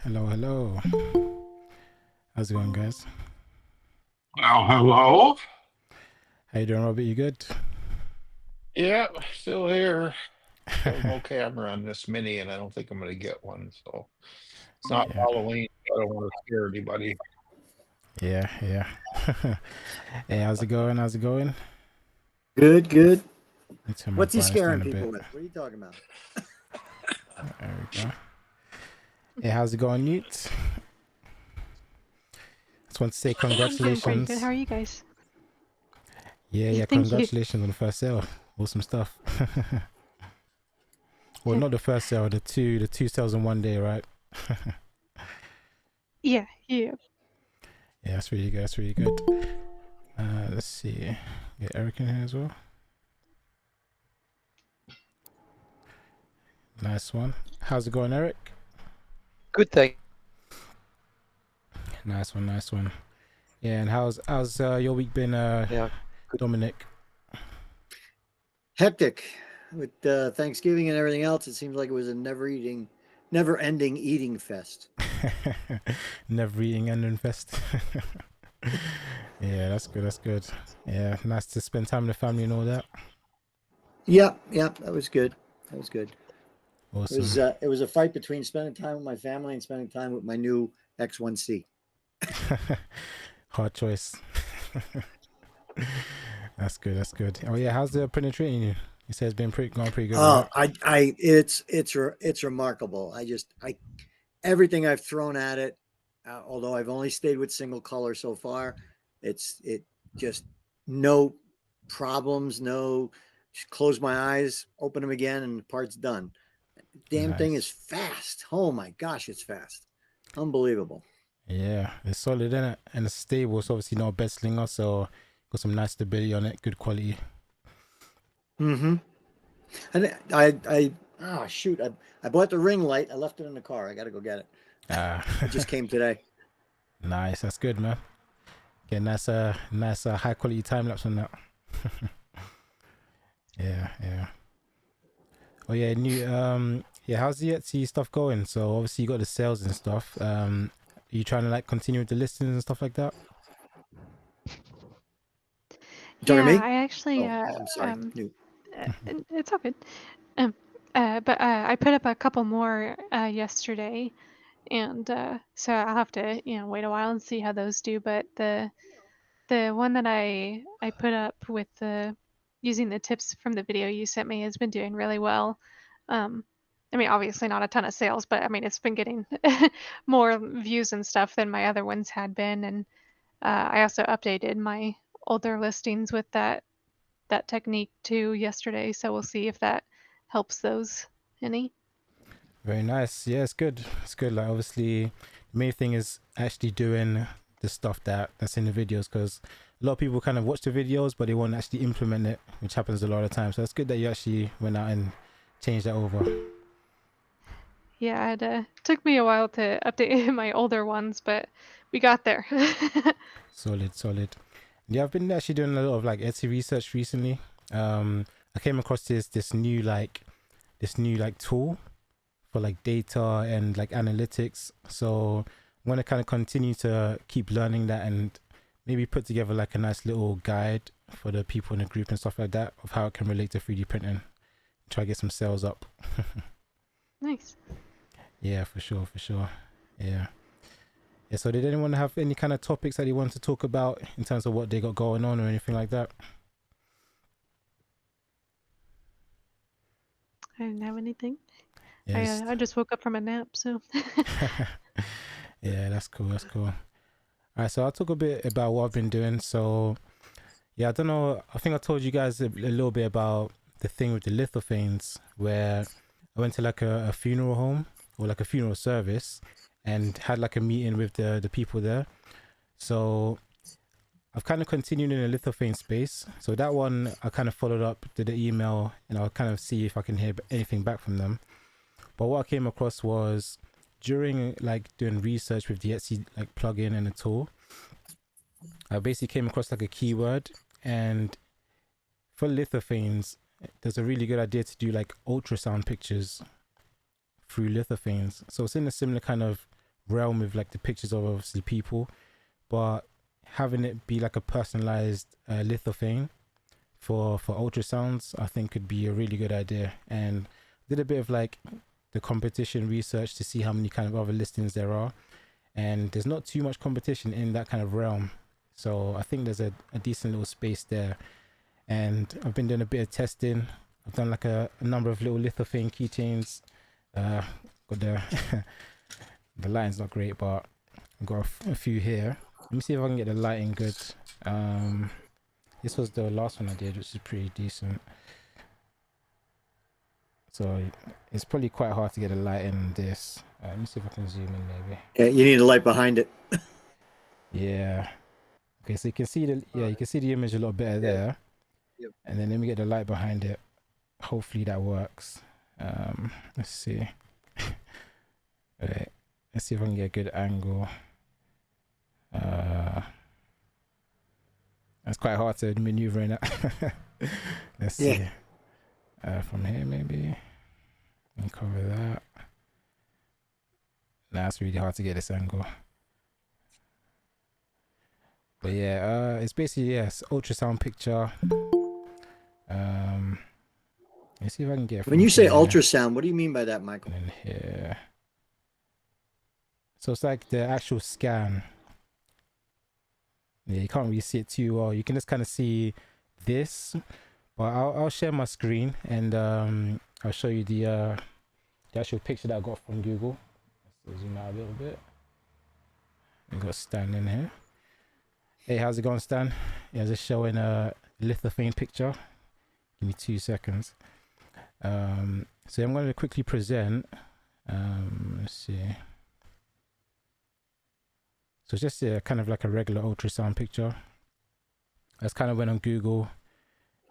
Hello, hello. How's it going, guys? Well, hello. How you doing, Robert? You good? Yeah, still here. Got no camera on this mini, and I don't think I'm going to get one. So it's not Yeah, Halloween. I don't want to scare anybody. yeah. Hey, how's it going? How's it going? Good, good. Let me turn my What's he brightness scaring down a people bit. with? What are you talking about? There we go. Hey, how's it going, Newt? Just want to say I'm doing pretty good. How congratulations. are you guys? Yeah, Thank you. congratulations on the first sale. Awesome stuff. Well, not the first sale, the two sales in one day, right? Yeah, yeah. Yeah, that's really good. That's really good. Let's see. Get Eric in here as well. Nice one. How's it going, Eric? Good thing. Nice one, nice one. Yeah, and how's your week been, Yeah. Good. Dominic? Hectic with Thanksgiving and everything else. It seems like it was a never-ending eating fest. Never eating and infest. Yeah, that's good. That's good. Yeah, nice to spend time with the family and all that. Yep, that was good. That was good. Awesome. It was a fight between spending time with my family and spending time with my new X1C. Hard choice. That's good. That's good. Oh yeah, how's the penetrating you? You said it's been going pretty good, right? It's remarkable. Everything I've thrown at it, although I've only stayed with single color so far, it just no problems, no. Just close my eyes, open them again, and the part's done. Damn thing is Nice. fast. Oh my gosh, it's fast. Unbelievable. Yeah, it's solid, isn't it? And it's stable. It's obviously not a bed slinger, so got some nice stability on it. Good quality. Mm-hmm. And oh shoot, I bought the ring light. I left it in the car. I got to go get it. Ah, It just came today. nice. That's good, man. Get nice high quality time lapse on that. Yeah, yeah. Oh yeah, new yeah, how's the Etsy stuff going? So obviously you got the sales and stuff. Are you trying to like continue with the listings and stuff like that? You talking to Yeah, me? I actually, Oh, I'm sorry. New. it's all good. Um, but I put up a couple more yesterday, and so I'll have to, wait a while and see how those do. But the one that I put up with the using the tips from the video you sent me has been doing really well. Um, I mean, obviously not a ton of sales, but I mean, it's been getting more views and stuff than my other ones had been, and I also updated my older listings with that technique too yesterday, so we'll see if that helps those any. Very nice. Yeah, it's good. It's good. Like obviously, the main thing is actually doing the stuff that's in the videos because a lot of people kind of watch the videos but they won't actually implement it, which happens a lot of times. So it's good that you actually went out and changed that over. Yeah, it took me a while to update my older ones, but we got there. Solid, solid. Yeah, I've been actually doing a lot of like Etsy research recently. I came across this new tool for like data and like analytics. So I'm gonna kind of continue to keep learning that and maybe put together like a nice little guide for the people in the group and stuff like that of how it can relate to 3D printing. Try to get some sales up. Nice. Yeah, for sure, for sure. Yeah. Yeah, so did anyone have any kind of topics that they want to talk about in terms of what they got going on or anything like that? I didn't have anything. Yes. I just woke up from a nap, so. Yeah, that's cool. That's cool. All right, so I'll talk a bit about what I've been doing. So, yeah, I don't know. I think I told you guys a little bit about the thing with the lithophanes, where I went to like a funeral home or like a funeral service and had like a meeting with the people there. So I've kind of continued in the lithophane space. So that one I kind of followed up, did the email, and I'll kind of see if I can hear anything back from them. But what I came across was during like doing research with the Etsy like plugin and the tool, I basically came across like a keyword, and for lithophanes, there's a really good idea to do like ultrasound pictures through lithophanes. So it's in a similar kind of realm with like the pictures of obviously people, but having it be like a personalized lithophane for ultrasounds, I think could be a really good idea. And did a bit of like the competition research to see how many kind of other listings there are, and there's not too much competition in that kind of realm. So I think there's a decent little space there. And I've been doing a bit of testing. I've done like a number of little lithophane keychains. Got the the lighting's not great, but I've got a few here. Let me see if I can get the lighting good. This was the last one I did, which is pretty decent. So it's probably quite hard to get a light in this. Let me see if I can zoom in maybe. Yeah, you need a light behind it. Yeah. Okay, so you can see you can see the image a lot better there. Yep. And then let me get the light behind it. Hopefully that works. Let's see. Right. Let's see if I can get a good angle. It's quite hard to maneuver in that. Let's see. From here maybe. And cover that. Nah, it's really hard to get this angle. But yeah, it's basically yes, ultrasound picture. Let's see if I can get. When you say ultrasound, what do you mean by that, Michael? And here. So it's like the actual scan. Yeah, you can't really see it too well. You can just kind of see this. But I'll share my screen and I'll show you the actual picture that I got from Google. Let's zoom out a little bit. We got Stan in here. Hey, how's it going, Stan? Yeah, just showing a lithophane picture. Give me 2 seconds. So I'm going to quickly present. Let's see. So it's just kind of like a regular ultrasound picture. That's kind of went on Google,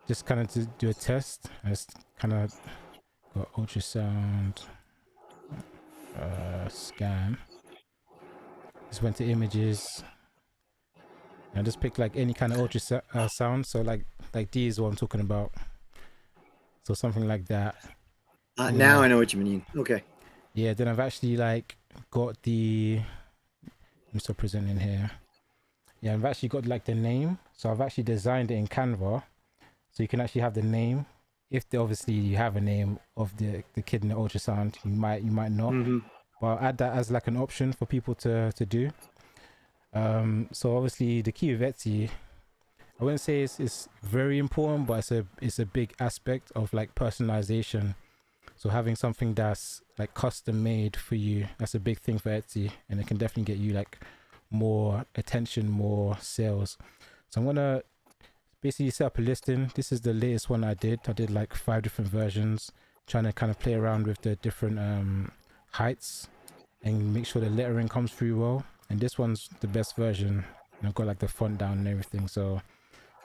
just kind of to do a test. I just kind of got ultrasound scan. Just went to images. I just picked like any kind of ultrasound. So like D is what I'm talking about. So something like that. Now I know what you mean. Okay. Yeah. Then I've actually like got the. I'm still presenting here. Yeah, I've actually got like the name. So I've actually designed it in Canva, so you can actually have the name. If obviously you have a name of the kid in the ultrasound, you might not. Mm-hmm. But I'll add that as like an option for people to do. So obviously the key with Etsy, I wouldn't say it's very important, but it's a big aspect of like personalization. So having something that's like custom made for you, that's a big thing for Etsy, and it can definitely get you like more attention, more sales. So I'm gonna basically set up a listing. This is the latest one I did. I did like 5 different versions, trying to kind of play around with the different heights and make sure the lettering comes through well. And this one's the best version. And I've got like the font down and everything. So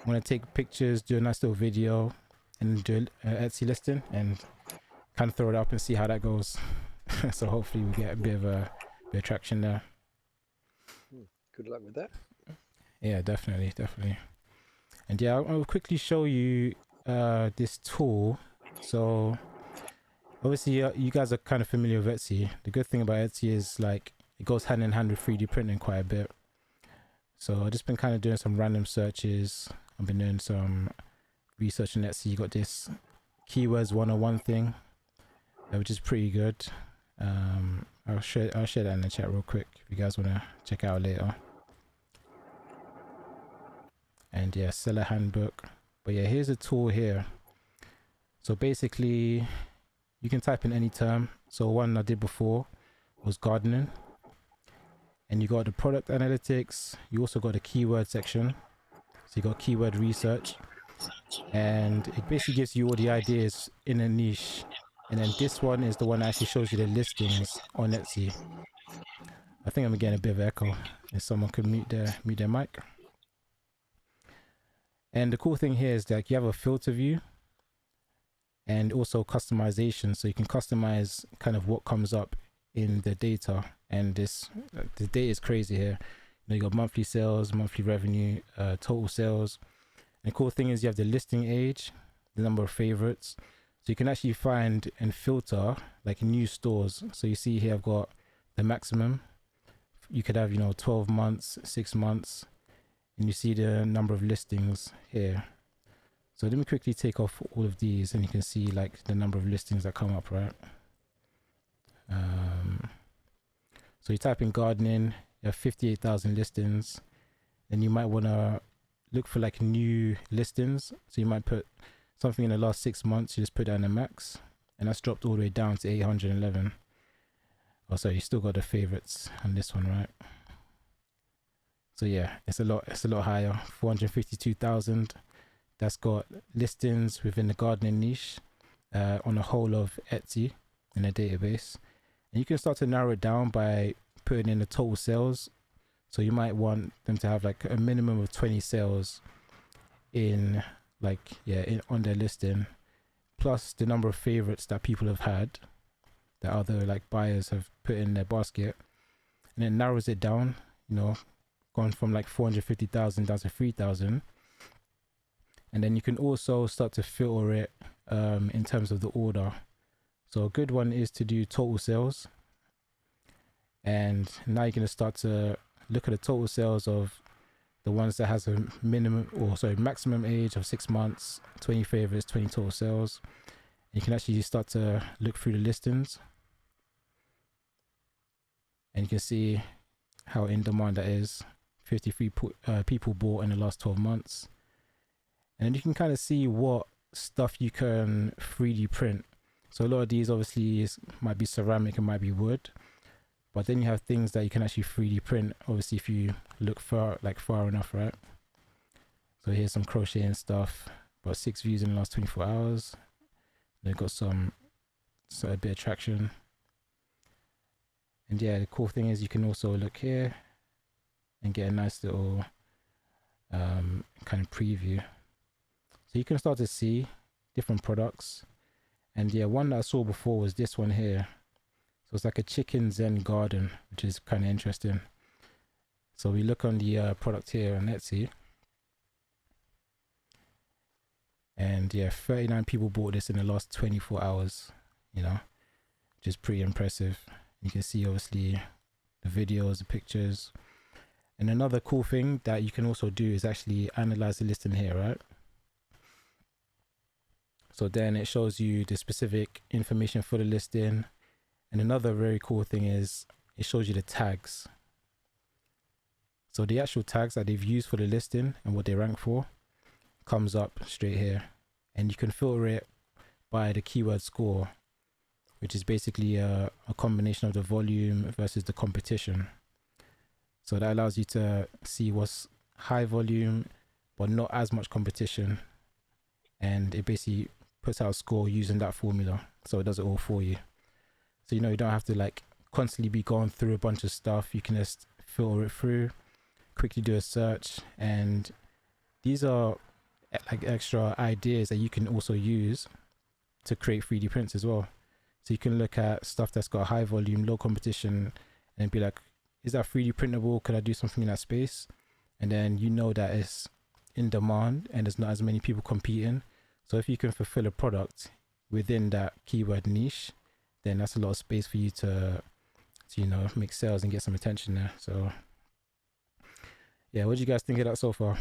I'm gonna take pictures, do a nice little video, and do an Etsy listing and kind of throw it up and see how that goes. So hopefully we get a bit of traction there. Good luck with that. Yeah, definitely. And yeah, I'll quickly show you this tool. So obviously you guys are kind of familiar with Etsy. The good thing about Etsy is like it goes hand in hand with 3D printing quite a bit. So I've just been kind of doing some random searches. I've been doing some research on Etsy. You got this keywords 101 thing, which is pretty good. I'll share that in the chat real quick if you guys want to check out later. And yeah, seller handbook. But yeah, here's a tool here. So basically you can type in any term. So one I did before was gardening, and you got the product analytics. You also got the keyword section. So you got keyword research, and it basically gives you all the ideas in a niche. And then this one is the one that actually shows you the listings on Etsy. I think I'm getting a bit of echo. If someone could mute their mic. And the cool thing here is that you have a filter view and also customization. So you can customize kind of what comes up in the data. And the data is crazy here. You got monthly sales, monthly revenue, total sales. And the cool thing is you have the listing age, the number of favorites. So you can actually find and filter like new stores. So you see here I've got the maximum. you could have, 12 months, 6 months, and you see the number of listings here. So let me quickly take off all of these, and you can see like the number of listings that come up, right? So you type in gardening, you have 58,000 listings, and you might want to look for like new listings. So you might put something in the last 6 months, you just put that in the max, and that's dropped all the way down to 811. Oh, sorry, you still got the favorites on this one, right? So yeah, it's a lot higher. 452,000. That's got listings within the gardening niche on the whole of Etsy in a database. And you can start to narrow it down by putting in the total sales. So you might want them to have like a minimum of 20 sales in on their listing, plus the number of favorites that people have had, that other like buyers have put in their basket, and it narrows it down, gone from like 450,000 down to 3,000. And then you can also start to filter it in terms of the order. So a good one is to do total sales. And now you're going to start to look at the total sales of the ones that has a maximum age of 6 months, 20 favorites, 20 total sales. You can actually start to look through the listings, and you can see how in demand that is. 53 people bought in the last 12 months. And then you can kind of see what stuff you can 3D print. So a lot of these obviously might be ceramic, and might be wood, but then you have things that you can actually 3D print, obviously if you look far enough, right? So here's some crocheting stuff, about 6 views in the last 24 hours. They've got a bit of traction. And yeah, the cool thing is you can also look here and get a nice little kind of preview. So you can start to see different products. And yeah, one that I saw before was this one here. So it's like a chicken zen garden, which is kind of interesting. So we look on the product here on Etsy. And yeah, 39 people bought this in the last 24 hours, which is pretty impressive. You can see obviously the videos, the pictures. And another cool thing that you can also do is actually analyze the listing here, right? So then it shows you the specific information for the listing. And another very cool thing is it shows you the tags. So the actual tags that they've used for the listing and what they rank for comes up straight here. And you can filter it by the keyword score, which is basically a combination of the volume versus the competition. So that allows you to see what's high volume but not as much competition, and it basically puts out a score using that formula, so it does it all for you. So you don't have to like constantly be going through a bunch of stuff. You can just filter it through, quickly do a search, and these are like extra ideas that you can also use to create 3D prints as well. So you can look at stuff that's got high volume, low competition, and be like, is that 3D printable? Could I do something in that space? And then that it's in demand and there's not as many people competing. So if you can fulfill a product within that keyword niche, then that's a lot of space for you to make sales and get some attention there. So yeah, what do you guys think of that so far?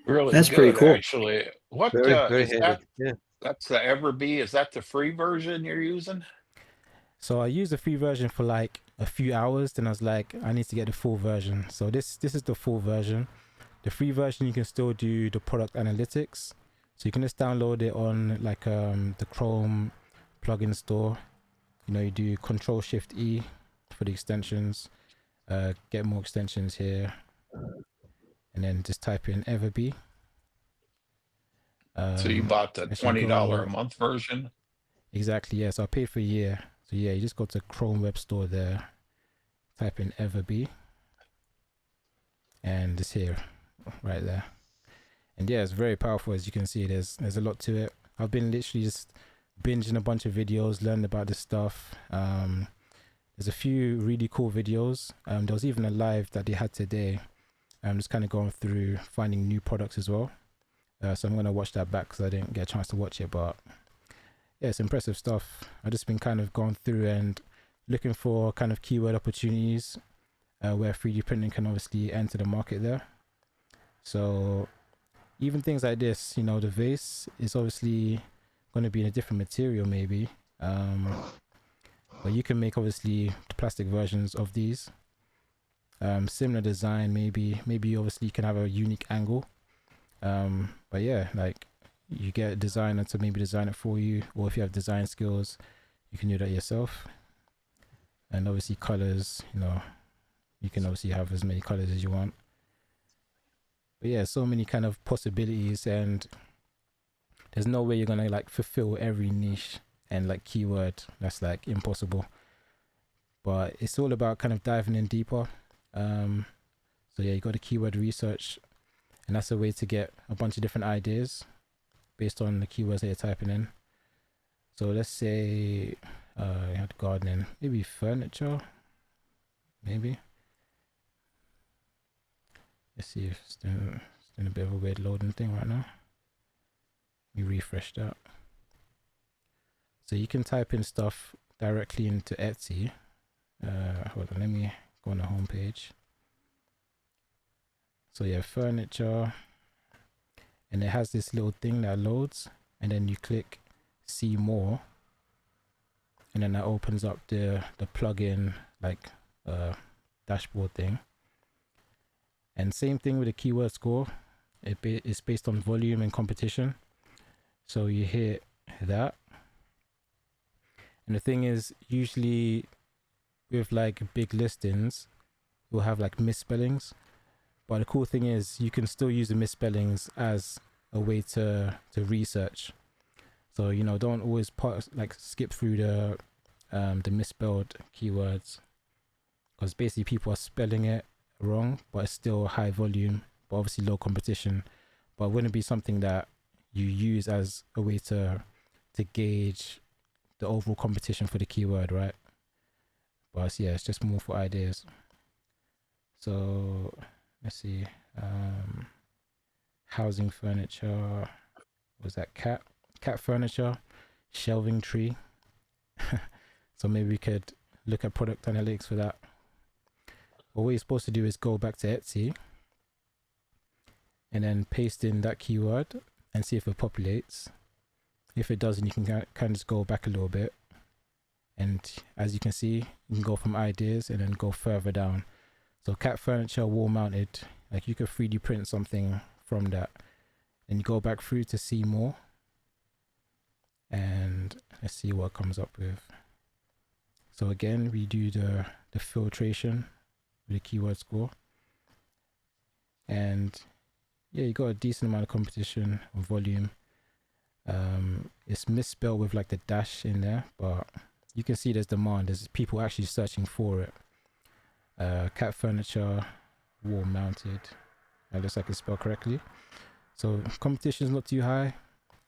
Really That's good, pretty cool. actually. What Very is handy. that? Yeah. That's the Everbee. Is that the free version you're using? So I used the free version for like a few hours, then I was like, I need to get the full version. So this is the full version. The free version, you can still do the product analytics. So you can just download it on like the Chrome plugin store. You do Control-Shift-E for the extensions. Get more extensions here, and then just type in Everbee. So you bought the $20 a go, month version? Exactly, yeah. So I paid for a year. So yeah, you just go to Chrome web store there, type in Everbee, and it's here, right there. And yeah, it's very powerful. As you can see, there's a lot to it. I've been literally just binging a bunch of videos, learning about this stuff. There's a few really cool videos. There was even a live that they had today. I'm just kind of going through finding new products as well. So I'm going to watch that back because I didn't get a chance to watch it. But yeah, it's impressive stuff. I've just been kind of going through and looking for kind of keyword opportunities where 3D printing can obviously enter the market there. So even things like this, you know, the vase is obviously going to be in a different material maybe, but you can make obviously plastic versions of these. Similar design, maybe obviously you can have a unique angle, but yeah, like you get a designer to maybe design it for you, or if you have design skills, you can do that yourself. And obviously colors, you know, you can obviously have as many colors as you want. But yeah, so many kind of possibilities, and there's no way you're gonna like fulfill every niche and like keyword. That's like impossible. But it's all about kind of diving in deeper. So yeah, you got the keyword research, and that's a way to get a bunch of different ideas based on the keywords that you're typing in. So let's say you had gardening, maybe furniture, maybe. Let's see if it's doing a bit of a weird loading thing right now. We refresh that. So you can type in stuff directly into Etsy. Hold on, let me go on the home page. So yeah, furniture, and it has this little thing that loads, and then you click see more, and then that opens up the plugin like dashboard thing. And same thing with the keyword score. It's based on volume and competition. So you hit that, and the thing is, usually with like big listings, we'll have like misspellings. But the cool thing is you can still use the misspellings as a way to research. So, you know, don't always skip through the misspelled keywords, because basically people are spelling it wrong, but it's still high volume, but obviously low competition. But it wouldn't be something that you use as a way to gauge the overall competition for the keyword, right? But yeah, it's just more for ideas. So let's see, housing furniture, was that cat furniture, shelving tree. So maybe we could look at product analytics for that. What you're supposed to do is go back to Etsy and then paste in that keyword and see if it populates. If it doesn't, you can kind of just go back a little bit, and as you can see, you can go from ideas and then go further down. So cat furniture, wall mounted, like you could 3D print something from that, and you go back through to see more, and let's see what it comes up with. So again, we do the filtration with the keyword score, and yeah, you got a decent amount of competition or volume. It's misspelled with like the dash in there, but you can see there's demand. There's people actually searching for it. Cat furniture, wall mounted. It looks like it's spelled correctly. So competition is not too high.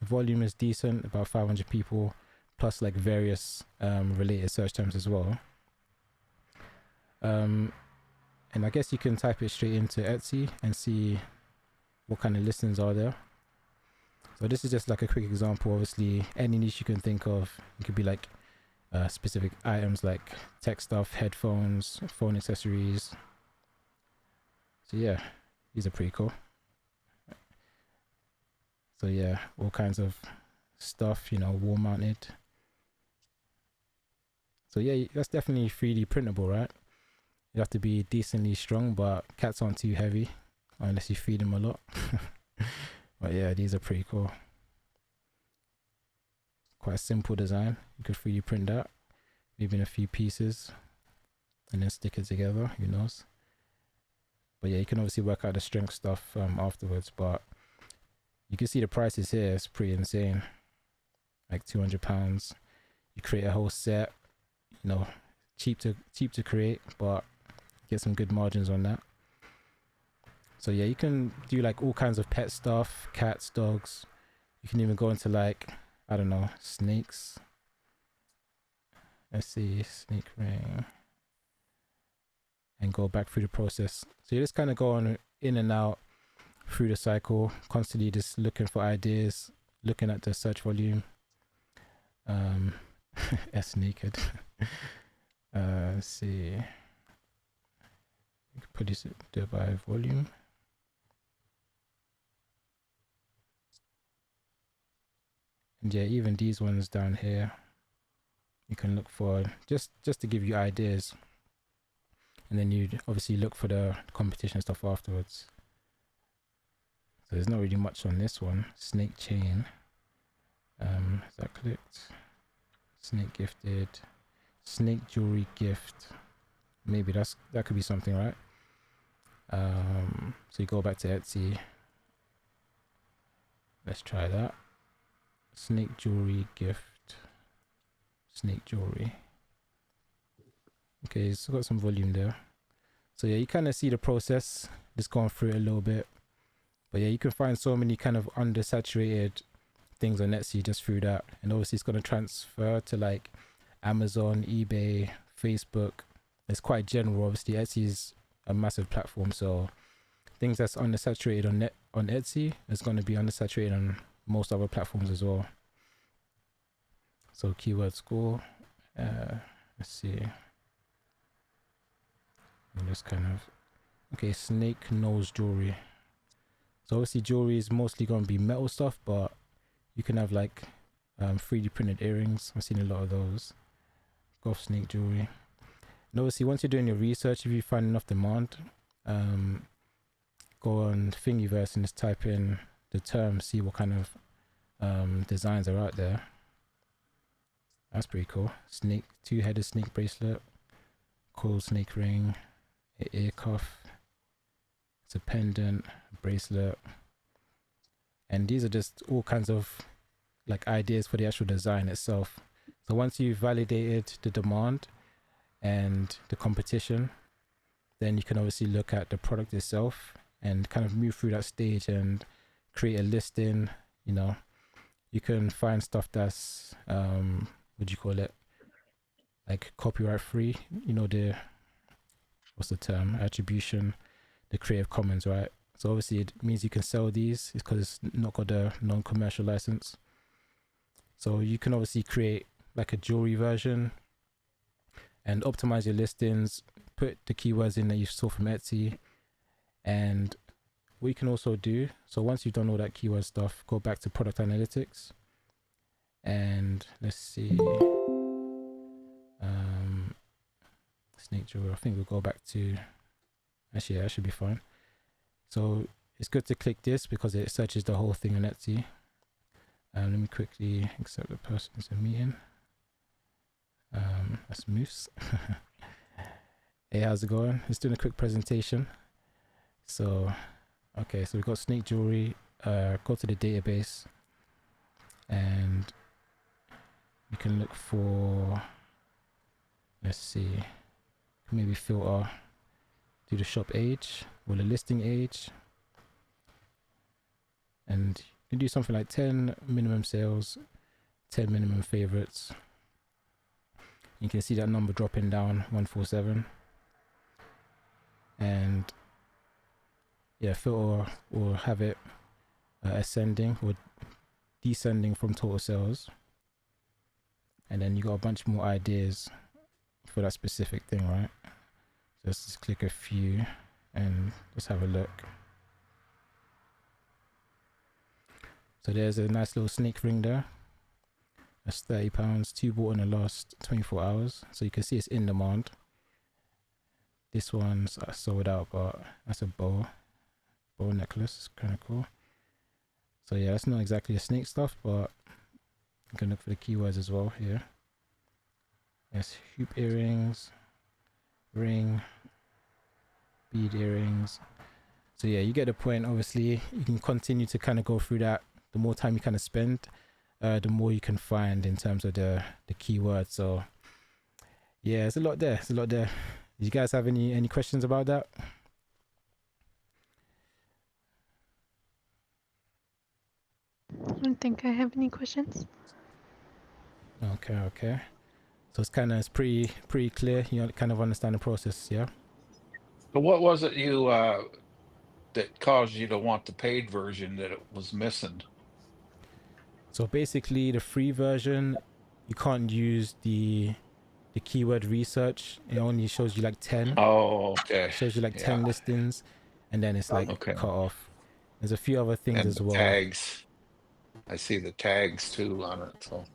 Volume is decent, about 500 people, plus like various related search terms as well. And I guess you can type it straight into Etsy and see what kind of listings are there. So this is just like a quick example. Obviously, any niche you can think of, it could be like specific items like tech stuff, headphones, phone accessories. So yeah, these are pretty cool. So yeah, all kinds of stuff, you know, wall mounted. So yeah, that's definitely 3D printable, right? You have to be decently strong, but cats aren't too heavy unless you feed them a lot. But yeah, these are pretty cool. Quite a simple design. You could 3D print that, maybe in a few pieces, and then stick it together, who knows. But yeah, you can obviously work out the strength stuff afterwards, but you can see the prices here. It's pretty insane, like £200. You create a whole set, you know, cheap to create, but get some good margins on that. So yeah, you can do like all kinds of pet stuff, cats, dogs. You can even go into like, I don't know, snakes. Let's see, snake ring, and go back through the process. So you just kind of go on in and out through the cycle, constantly just looking for ideas, looking at the search volume. S naked. Let's see. You can put this do by volume. And yeah, even these ones down here, you can look for just to give you ideas. And then you'd obviously look for the competition stuff afterwards. So there's not really much on this one. Snake chain. Is that clicked? Snake gifted. Snake jewelry gift. Maybe that could be something, right? So you go back to Etsy. Let's try that. Snake jewelry gift. Snake jewelry. Okay, it's got some volume there. So yeah, you kind of see the process. Just going through it a little bit. But yeah, you can find so many kind of undersaturated things on Etsy just through that. And obviously it's going to transfer to like Amazon, eBay, Facebook. It's quite general. Obviously Etsy is a massive platform, so things that's undersaturated on Etsy is going to be undersaturated on most other platforms as well. So keyword score, let's see. And just kind of, okay, snake nose jewelry. So obviously jewelry is mostly going to be metal stuff, but you can have like 3D printed earrings. I've seen a lot of those. Golf snake jewelry. And obviously once you're doing your research, if you find enough demand, go on Thingiverse and just type in the term, see what kind of designs are out there. That's pretty cool. Snake, two-headed snake bracelet, coil snake ring, an ear cuff, it's a pendant, a bracelet, and these are just all kinds of like ideas for the actual design itself. So once you've validated the demand and the competition, then you can obviously look at the product itself and kind of move through that stage and create a listing. You know, you can find stuff that's what do you call it, like copyright free, you know, the what's the term, attribution, the Creative Commons, right? So obviously it means you can sell these because it's not got a non-commercial license. So you can obviously create like a jewelry version and optimize your listings, put the keywords in that you saw from Etsy. And what you can also do, so once you've done all that keyword stuff, go back to product analytics and let's see, snake jewelry. I think we'll go back to, actually, yeah, that should be fine. So it's good to click this because it searches the whole thing on Etsy. Let me quickly accept the person as a meeting. That's Moose. Hey, how's it going? Let's do a quick presentation. So, okay, so we've got snake jewelry. Go to the database and you can look for, let's see, maybe filter, do the shop age or the listing age, and you can do something like 10 minimum sales, 10 minimum favorites. You can see that number dropping down, 147, and yeah, filter or have it ascending or descending from total sales, and then you got a bunch more ideas for that specific thing, right? So let's just click a few and just have a look. So there's a nice little snake ring there. That's £30, 2 bought in the last 24 hours. So you can see it's in demand. This one's sold out, but that's a bow necklace. It's kind of cool. So yeah, that's not exactly a snake stuff, but you can look for the keywords as well here. Yes, hoop earrings, ring, bead earrings. So yeah, you get the point. Obviously, you can continue to kind of go through that. The more time you kind of spend, the more you can find in terms of the keywords. So yeah, there's a lot there. There's a lot there. Do you guys have any questions about that? I don't think I have any questions. Okay. So it's pretty clear. You kind of understand the process, yeah. So what was it you that caused you to want the paid version that it was missing? So basically, the free version you can't use the keyword research. It only shows you like 10. Oh, okay. It shows you like Yeah. 10 listings, and then it's like Okay. cut off. There's a few other things And as the well. tags. I see the tags too on it. So,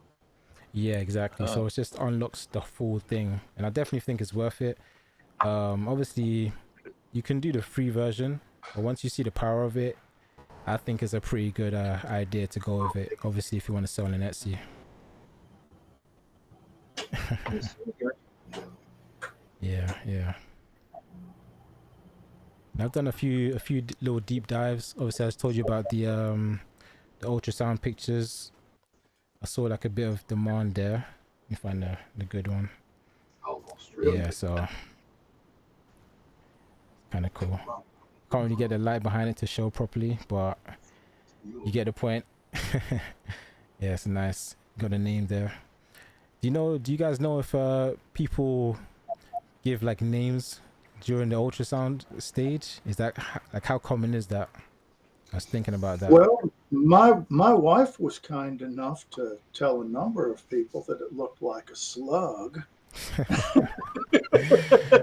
Yeah, exactly. So it just unlocks the full thing, and I definitely think it's worth it. Obviously, you can do the free version, but once you see the power of it, I think it's a pretty good idea to go with it. Obviously, if you want to sell on Etsy. Yeah, yeah. And I've done a few little deep dives. Obviously, I just told you about the ultrasound pictures. I saw like a bit of demand there. Let me find the good one. Yeah, so kind of cool. Can't really get the light behind it to show properly, but you get the point. Yeah, it's nice. Got a name there. Do you guys know if people give like names during the ultrasound stage? Is that like how common is that? I was thinking about that. Well, my wife was kind enough to tell a number of people that it looked like a slug.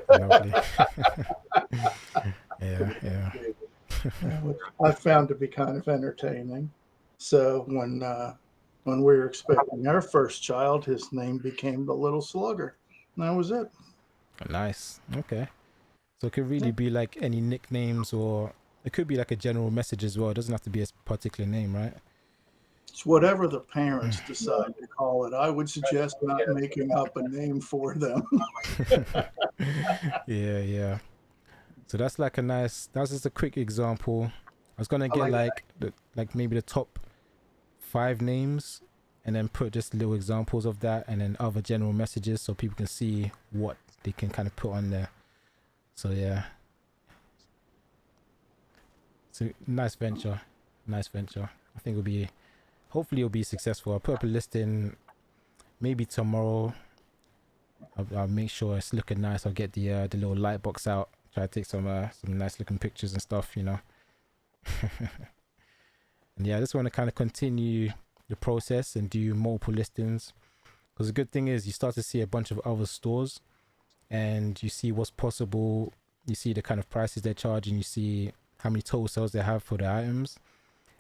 Lovely. Yeah, yeah. Which I found to be kind of entertaining. So when we were expecting our first child, his name became the Little Slugger. And that was it. Nice. Okay. So it could really be like any nicknames, or it could be like a general message as well. It doesn't have to be a particular name, right? It's whatever the parents decide to call it. I would suggest not making up a name for them. Yeah, yeah. So that's like that's just a quick example. I was gonna get like maybe the top 5 names, and then put just little examples of that, and then other general messages so people can see what they can kind of put on there. So yeah, so nice venture. I think hopefully it'll be successful. I'll put up a listing maybe tomorrow. I'll make sure it's looking nice. I'll get the little light box out, try to take some nice looking pictures and stuff, And yeah, I just want to kind of continue the process and do multiple listings, because the good thing is you start to see a bunch of other stores, and you see what's possible. You see the kind of prices they're charging. You see how many total sales they have for the items.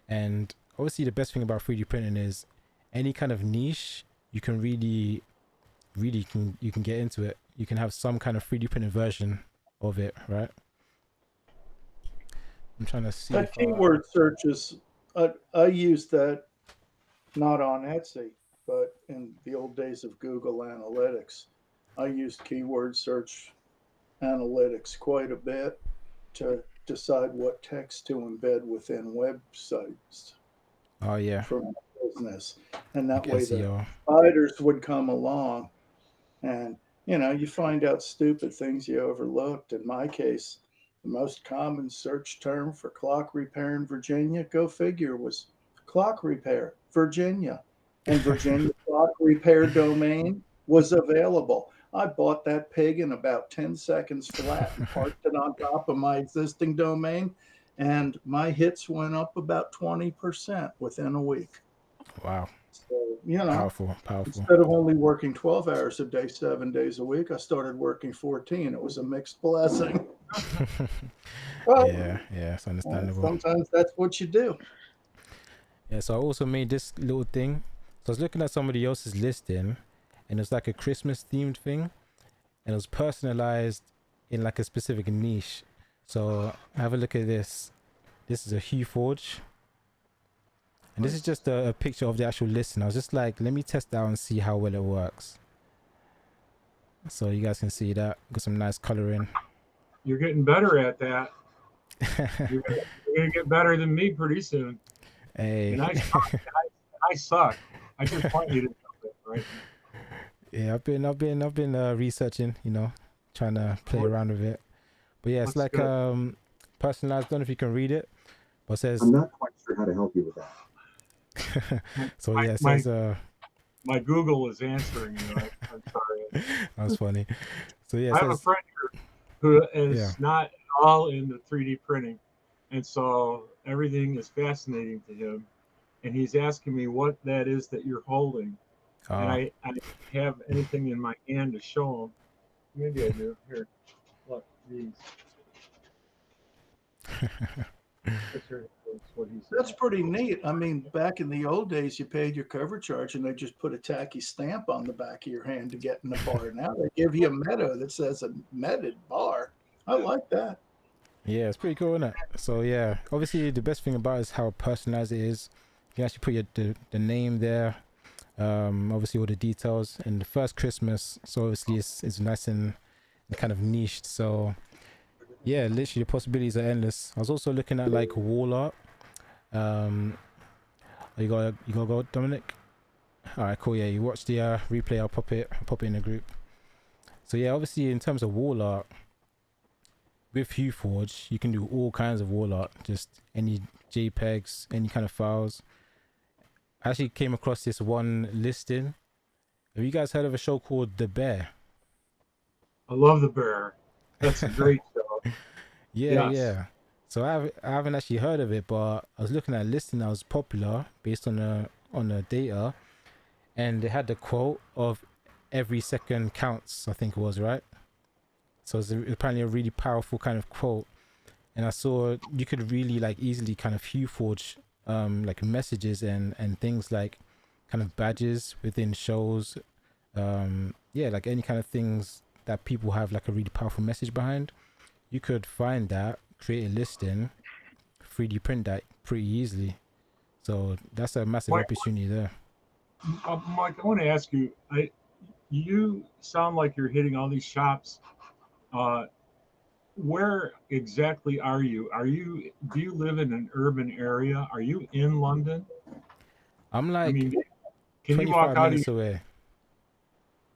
And obviously the best thing about 3D printing is any kind of niche, you can really you can get into it. You can have some kind of 3D printed version of it, right? I'm trying to see That keyword search is, I used that not on Etsy, but in the old days of Google Analytics. I used keyword search analytics quite a bit to decide what text to embed within websites Oh yeah, for my business. And that like way the SEO. spiders would come along and, you find out stupid things you overlooked. In my case, the most common search term for clock repair in Virginia, go figure, was clock repair, Virginia. And Virginia clock repair domain was available. I bought that pig in about 10 seconds flat and parked it on top of my existing domain. And my hits went up about 20% within a week. Wow, So, powerful. instead of only working 12 hours a day, 7 days a week, I started working 14. It was a mixed blessing. But Yeah, it's understandable. sometimes that's what you do. Yeah, so I also made this little thing. So I was looking at somebody else's listing, and it was like a Christmas themed thing, and it was personalized in like a specific niche. So have a look at this. This is a Hue Forge, and this is just a picture of the actual listing. I was just like, let me test that out and see how well it works. So you guys can see that. Got some nice coloring. You're getting better at that. You're gonna get better than me pretty soon. Hey. And I suck. I just want you to know that, right? Yeah, I've been researching, trying to play around with it. But yeah, it's Looks like good. personalized. Don't know if you can read it, but it says. I'm not quite sure how to help you with that. So yeah, it says my Google is answering you. I'm sorry. that was funny. So yeah, it I have a says, friend here who is not at all into 3D printing, and so everything is fascinating to him. And he's asking me what that is that you're holding. and Oh, I have anything in my hand to show them. Maybe I do. Here, look, these. That's what he said. That's pretty neat. I mean, back in the old days, you paid your cover charge and they just put a tacky stamp on the back of your hand to get in the bar. Now they give you a meadow that says a meted bar. I like that. yeah, it's pretty cool, isn't it? So yeah, obviously the best thing about it is how personalized it is. You can actually put the name there, obviously all the details. And the first Christmas, so obviously it's nice and kind of niched. So yeah, literally the possibilities are endless. I was also looking at like wall art. You gotta go, Dominic. All right, cool. Yeah, you watch the replay. I'll pop it in the group. So yeah, obviously in terms of wall art, with HueForge, you can do all kinds of wall art. Just any JPEGs, any kind of files. I actually came across this one listing. Have you guys heard of a show called The Bear? I love the bear. That's a great show. Yeah, Yes. yeah. So I haven't actually heard of it, but I was looking at a listing that was popular based on the data, and they had the quote of every second counts, I think it was, right? So it's apparently a really powerful kind of quote. And I saw you could really like easily kind of HueForge like messages and things like kind of badges within shows. Yeah, like any kind of things that people have like a really powerful message behind. You could find that, create a listing, 3D print that pretty easily. So that's a massive Mike, opportunity there. Mike, I want to ask you. You sound like you're hitting all these shops. Where exactly are you? Do you live in an urban area? Are you in London? I'm I like mean, can you walk 25 out of minutes away,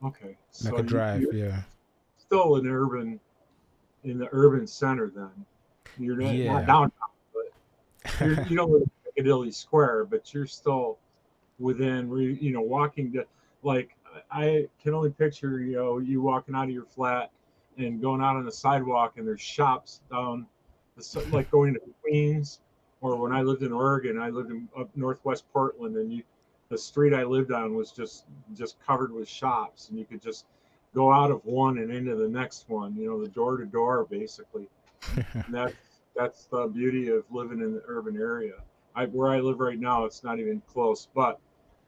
okay, like so a drive. you're Yeah. still in the urban center then. You're not Yeah. downtown, but you don't live in Piccadilly Square, but you're still within, walking to, like, I can only picture, you walking out of your flat and going out on the sidewalk and there's shops down, like going to Queens, or when I lived in Oregon, I lived in up northwest Portland, and the street I lived on was just covered with shops, and you could just go out of one and into the next one, the door to door basically. And that's the beauty of living in the urban area. Where I live right now, it's not even close, but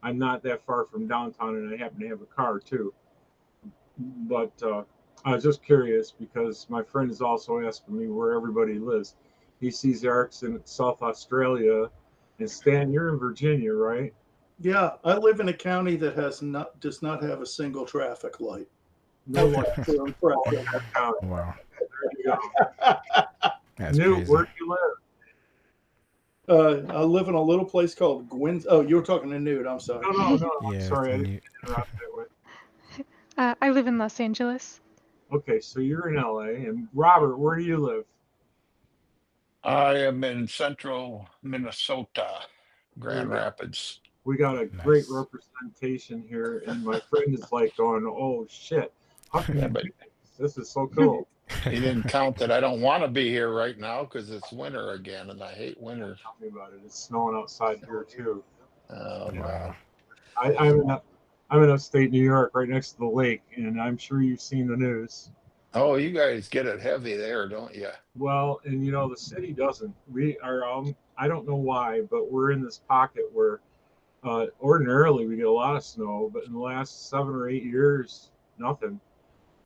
I'm not that far from downtown, and I happen to have a car too. But I was just curious because my friend is also asking me where everybody lives. He sees Eric's in South Australia, and Stan, you're in Virginia, right? Yeah, I live in a county that does not have a single traffic light. No Okay, one. so impressive. Wow. There you go. That's Newt, crazy. where do you live? I live in a little place called Gwyn's. Oh, you were talking to Newt. I'm sorry. No. I'm Yeah. sorry, I didn't interrupt it. I live in Los Angeles. Okay, so you're in LA, and Robert, where do you live? I am in central Minnesota, Grand Very good. Rapids. We got a great Nice. representation here, and my friend is like going, "Oh shit, how can Yeah, you but do this? This is so cool." he didn't count that I don't want to be here right now because it's winter again, and I hate winter. Tell me about it. It's snowing outside here too. Oh Wow. God. I'm in upstate New York, right next to the lake, and I'm sure you've seen the news. Oh, you guys get it heavy there, don't you? Well, and the city doesn't. We are. I don't know why, but we're in this pocket where ordinarily we get a lot of snow, but in the last 7 or 8 years, nothing.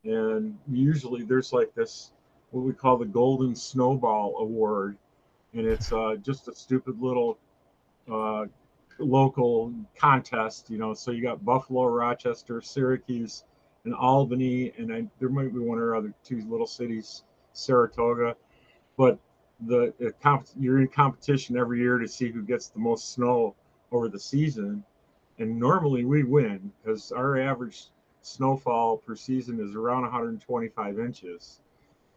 And usually there's like this, what we call the Golden Snowball Award, and it's just a stupid little uh, local contest. So you got Buffalo, Rochester, Syracuse, and Albany, and there might be one or other two little cities, Saratoga, but you're in competition every year to see who gets the most snow over the season, and normally we win because our average snowfall per season is around 125 inches.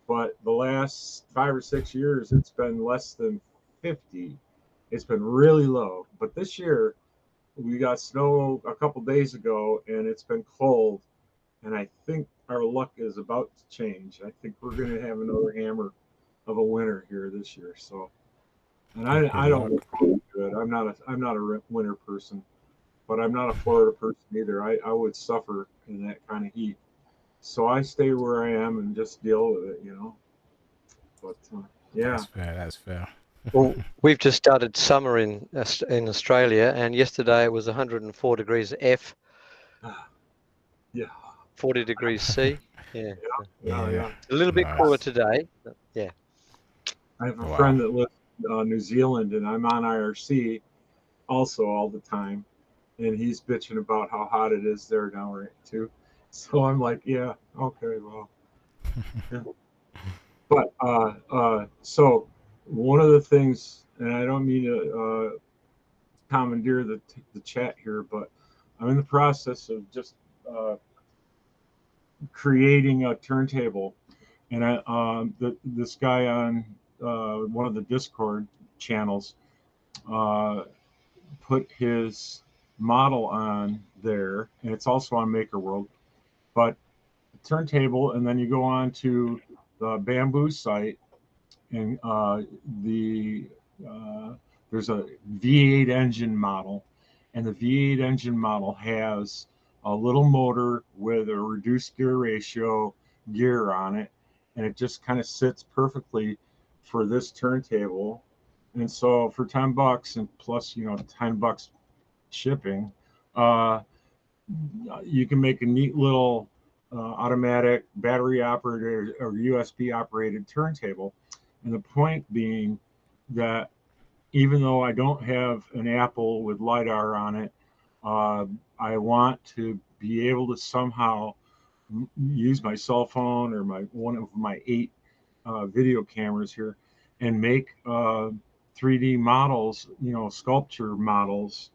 But the last 5 or 6 years, it's been less than 50. It's been really low. But this year, we got snow a couple days ago, and it's been cold. And I think our luck is about to change. I think we're going to have another hammer of a winter here this year. So, and I Good don't luck. look forward to it. I'm not a winter person. but I'm not a Florida person either. I would suffer in that kind of heat. So I stay where I am and just deal with it, But yeah. That's fair. That's fair. Well, we've just started summer in Australia, and yesterday it was 104 degrees F, Yeah. 40 degrees C. Yeah. Yeah. A little bit cooler Nice. today. But yeah. I have a Wow. friend that lives in New Zealand, and I'm on IRC also all the time, and he's bitching about how hot it is there now, right? Too. So I'm like, yeah, okay, well. Yeah. But so one of the things, and I don't mean to commandeer the chat here, but I'm in the process of just creating a turntable, and this guy on one of the Discord channels put his model on there, and it's also on Maker World. But turntable, and then you go on to the Bamboo site, and there's a V8 engine model, and the V8 engine model has a little motor with a reduced gear ratio gear on it, and it just kind of sits perfectly for this turntable. And so for $10 and plus $10 shipping, you can make a neat little automatic battery operated or USB operated turntable. And the point being that even though I don't have an Apple with LiDAR on it, I want to be able to somehow use my cell phone or one of my 8 video cameras here and make 3D models, sculpture models,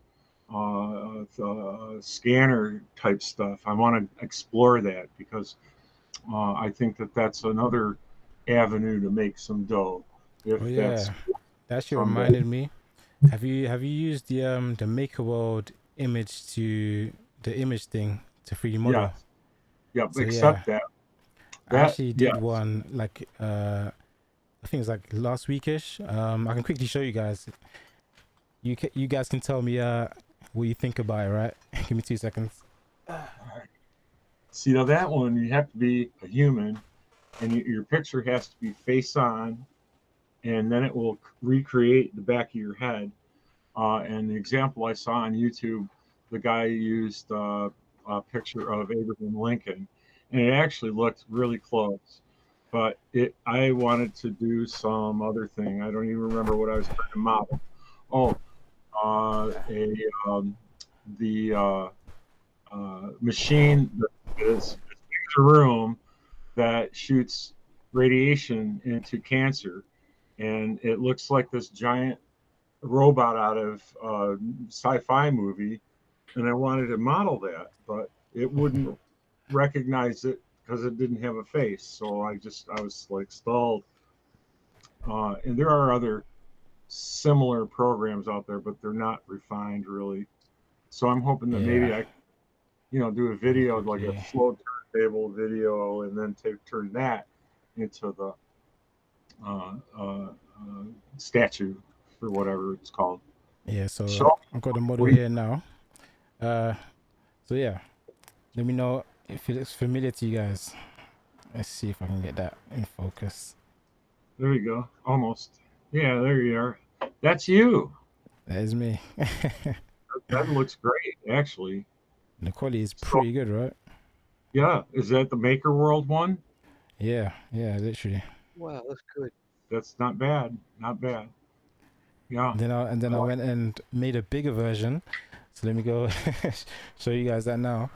scanner type stuff. I want to explore that because I think that that's another avenue to make some dough. If Oh that's yeah, that actually someday. reminded me. Have you used the Maker World image to the image thing to 3D model? Yes. Yep. So yeah, Except that I actually did yes. one like I think it was like last weekish. I can quickly show you guys. You guys can tell me what you think about it, right? Give me 2 seconds. See, now that one you have to be a human, and your picture has to be face on, and then it will recreate the back of your head. And the example I saw on YouTube, the guy used a picture of Abraham Lincoln, and it actually looked really close. But I wanted to do some other thing. I don't even remember what I was trying to model. Oh, the machine that is a room that shoots radiation into cancer, and it looks like this giant robot out of a sci-fi movie, and I wanted to model that, but it wouldn't recognize it because it didn't have a face. So I was like stalled. And there are other similar programs out there, but they're not refined really. So I'm hoping that maybe Yeah. I do a video like a Quickly. flow turntable video, and then turn that into the statue or whatever it's called. Yeah. So So I've got the model we here now. So yeah, let me know if it looks familiar to you guys. Let's see if I can get that in focus. There you go. Almost. Yeah, there you are. That's you. That is me. That looks great, actually. The quality is So, pretty good, right? yeah. Is that the Maker World one? Yeah, literally. Wow, that's good. That's not bad. Not bad. Yeah. And then I went and made a bigger version. So let me go show you guys that now.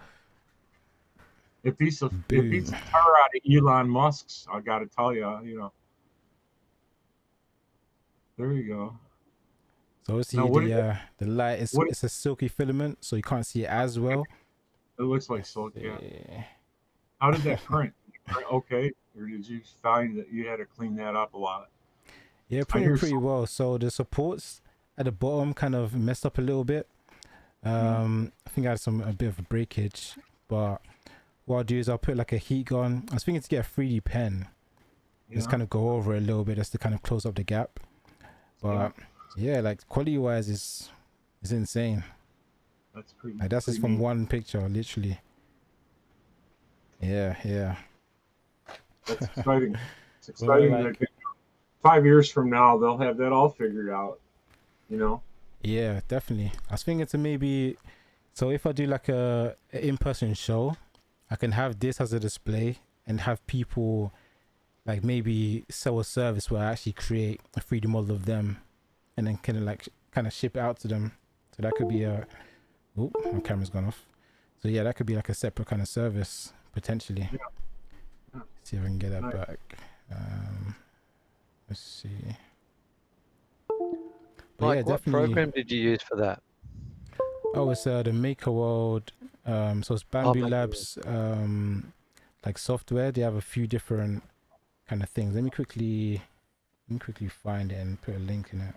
It beats the Boom. tar out of Elon Musk's. I got to tell you. There you go. So obviously Now, the light is it's a silky filament, so you can't see it as well. It looks like silk. Yeah. How did that print? Okay, or did you find that you had to clean that up a lot? Yeah, pretty well. So the supports at the bottom kind of messed up a little bit. I think I had a bit of a breakage, but what I'll do is I'll put like a heat gun. I was thinking to get a 3D pen. Just kind of go over it a little bit just to kind of close up the gap. But yeah, like quality wise is insane. That's pretty. Like that's just pretty from neat. one picture, literally. Yeah, yeah. That's exciting. It's Well, exciting like, that 5 years from now they'll have that all figured out. You know. yeah, definitely. I was thinking to maybe, so if I do like a in-person show, I can have this as a display and have people like maybe sell a service where I actually create a 3D model of them and then kind of ship it out to them. So that could be a, oh, my camera's gone off. So yeah, that could be like a separate kind of service potentially. Yeah. See if I can get that Nice. back. Let's see. But Mike, yeah, what definitely. program did you use for that? Oh, it's the Maker World. So it's Bamboo Maker Labs. Like software. They have a few different kind of things. Let me quickly find it and put a link in it.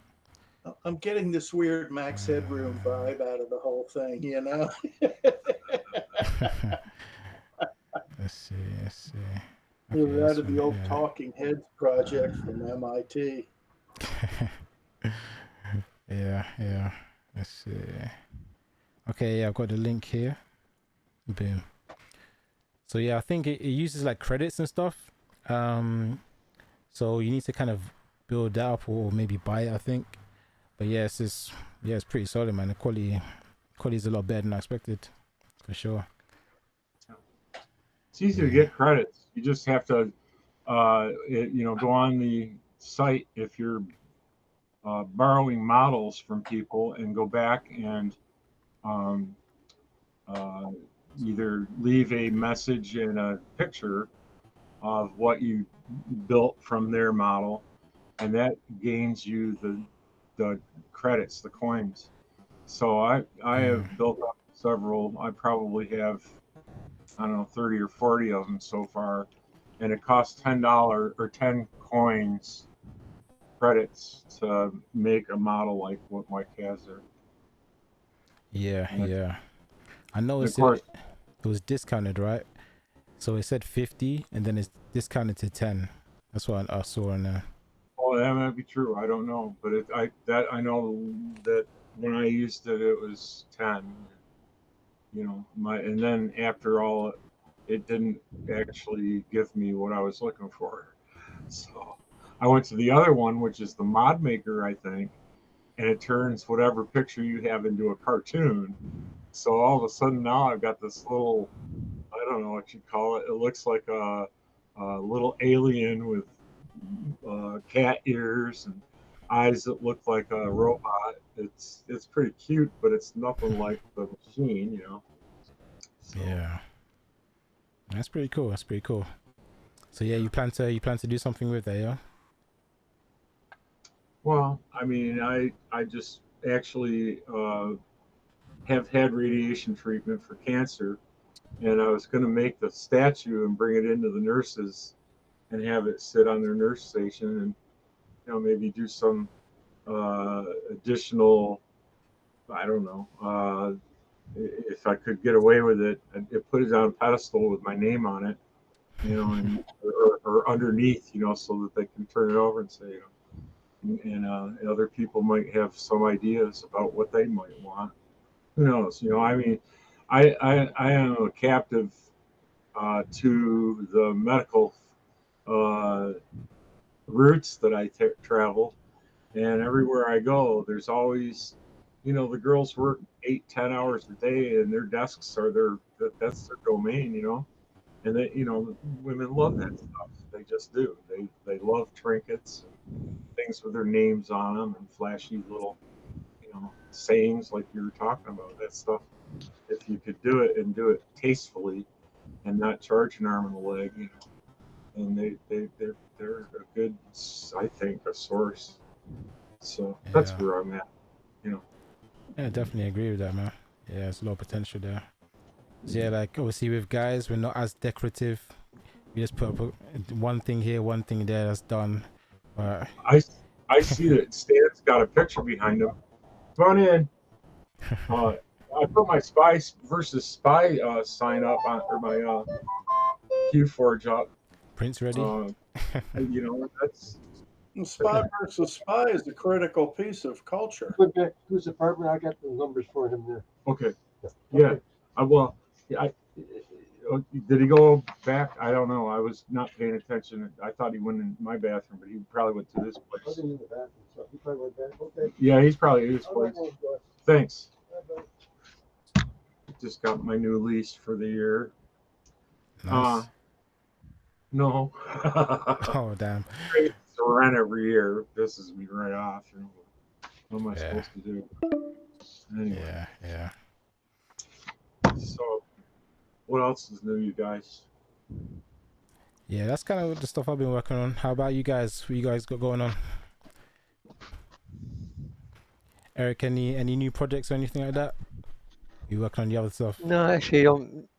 I'm getting this weird Max Headroom vibe out of the whole thing, you know? Let's see. You're Okay, out this of the one old here. Talking Heads project from MIT. Yeah. Let's see. Okay, yeah, I've got the link here. Boom. So yeah, I think it uses like credits and stuff. So you need to kind of build that up or maybe buy it, I think. But yeah, it's pretty solid, man. The quality is a lot better than I expected, for sure. It's easy to get credits. You just have to, go on the site if you're borrowing models from people and go back and either leave a message and a picture of what you built from their model, and that gains you the credits, the coins. So I have built up several. I probably have, I don't know, 30 or 40 of them so far, and it costs $10 or 10 coins credits to make a model like what Mike has there. Yeah. I know Of course, it was discounted, right? So it said 50 and then it's discounted to 10. That's what I saw on there. oh, that might be true. I don't know, but I know that when I used it, it was 10. And then after all, it didn't actually give me what I was looking for. So I went to the other one, which is the Mod Maker, I think, and it turns whatever picture you have into a cartoon. So all of a sudden now I've got this little, I don't know what you call it. It looks like a little alien with cat ears and eyes that look like a robot. It's pretty cute, but it's nothing like the machine. So, Yeah. That's pretty cool. So yeah, you plan to do something with that, yeah? well, I mean, I just actually have had radiation treatment for cancer, and I was going to make the statue and bring it into the nurses and have it sit on their nurse station, and maybe do some additional, I don't know, if I could get away with it, I'd put it on a pedestal with my name on it, and or underneath, so that they can turn it over and say, and other people might have some ideas about what they might want. Who knows? I mean, I am a captive to the medical routes that I travel, and everywhere I go, there's always, the girls work 8-10 hours a day, and their desks are that's their domain, and they, women love that stuff. They just do. They love trinkets and things with their names on them and flashy little, sayings like you were talking about. That stuff. If you could do it and do it tastefully and not charge an arm and a leg, and they're a good, I think, a source. So that's Yeah. where I'm at. Yeah, I definitely agree with that, man. Yeah, there's a lot of potential there. So yeah, like obviously with guys, we're not as decorative. We just put up one thing here, one thing there, that's done. I see that Stan's got a picture behind him. Come on in. I put my Spy versus Spy sign up on, or my Q-Forge up. Prince ready? That's Spy versus Spy is a critical piece of culture. Whose apartment? I got the numbers for him there. Okay. Yeah. Well, yeah, did he go back? I don't know. I was not paying attention. I thought he went in my bathroom, but he probably went to this place. Wasn't in the bathroom, so he probably went back. Okay. Yeah, he's probably in his All right, place. well, Thanks. Just got my new lease for the year. Nice. No. Oh damn. It's rent every year. Pisses me right off. You know, what am I Yeah. supposed to do? Anyway. Yeah, yeah. So, what else is new, you guys? Yeah, that's kind of the stuff I've been working on. How about you guys? What you guys got going on? Eric, any new projects or anything like that? You working on the other stuff? No, actually,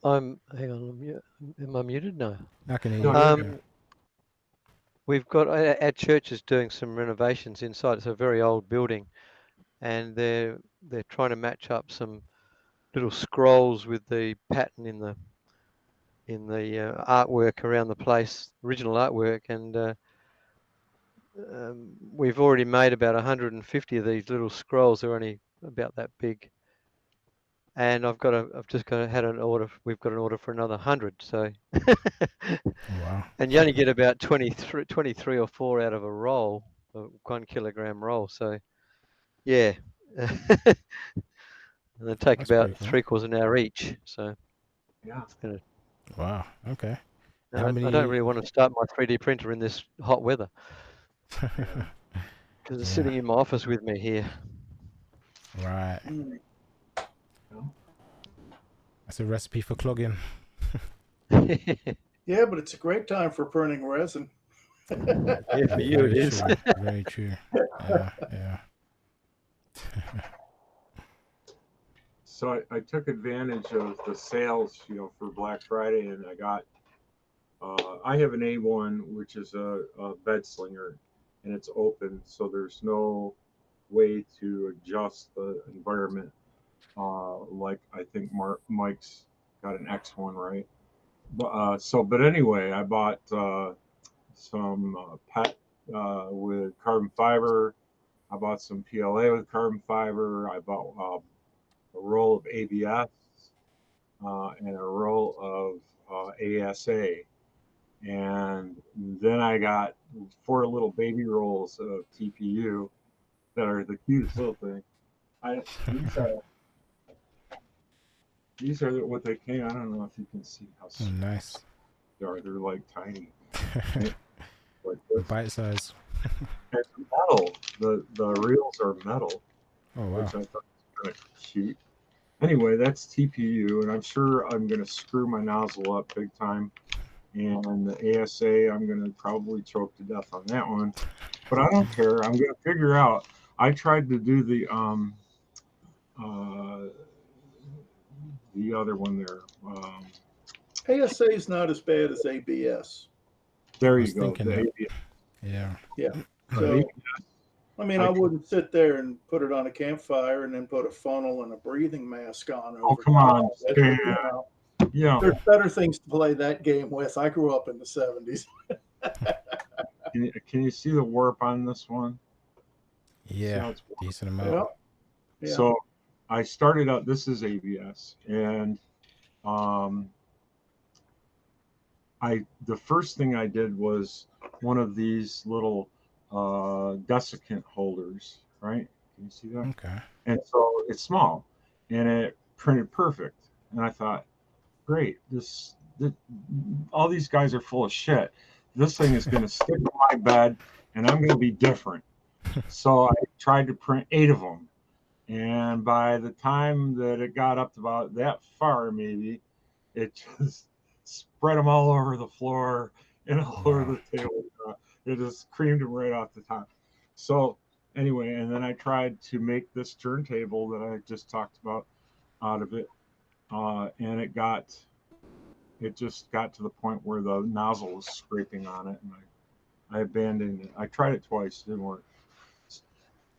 I'm. Hang on, am I muted? No. I can hear No, you. you're Yeah. We've got our church is doing some renovations inside. It's a very old building, and they're trying to match up some little scrolls with the pattern in the artwork around the place, original artwork, and we've already made about 150 of these little scrolls. They're only about that big, and I've just had an order. We've got an order for another 100. So, Wow. and you only get about 23 or 4 out of a roll, a 1 kilogram roll. So, yeah, and they take That's about pretty cool. 3/4 an hour each. So, Yeah. Wow. Okay. and How I don't many? really want to start my 3D printer in this hot weather because it's Yeah. sitting in my office with me here. Right. That's a recipe for clogging. Yeah, but it's a great time for printing resin. Yeah, for you it Very is. true. Very true. Yeah. Yeah. So I took advantage of the sales, for Black Friday, and I got. I have an A1, which is a bed slinger, and it's open, so there's no way to adjust the environment. Like I think Mike's got an X1, right? But anyway, I bought some PET with carbon fiber. I bought some PLA with carbon fiber. I bought a roll of ABS and a roll of ASA. And then I got 4 little baby rolls of TPU that are the cutest little thing. These are what they came. I don't know if you can see how Oh, small nice. they are. They're like tiny. Like Bite size. And metal. The reels are metal, Oh wow. which I thought was kind of cute. Anyway, that's TPU, and I'm sure I'm going to screw my nozzle up big time. And the ASA, I'm going to probably choke to death on that one. But I don't care. I'm going to figure out. I tried to do the other one there. ASA is not as bad as ABS. There I you was go. thinking The that. ABS. Yeah. Yeah. The So, ABS. I mean, I wouldn't sit there and put it on a campfire and then put a funnel and a breathing mask on over. Oh, come on. it. Yeah. There's better things to play that game with. I grew up in the 70s. Can you see the warp on this one? Yeah. Decent amount. Yeah. So I started out, this is ABS, and the first thing I did was one of these little desiccant holders, right? Can you see that? Okay. And so it's small, and it printed perfect. And I thought, great, all these guys are full of shit. This thing is going to stick to my bed, and I'm going to be different. So I tried to print 8 of them. And by the time that it got up to about that far, maybe, it just spread them all over the floor and all over the table. It just creamed them right off the top. So anyway, and then I tried to make this turntable that I just talked about out of it. And it just got to the point where the nozzle was scraping on it, and I abandoned it. I tried it twice, it didn't work.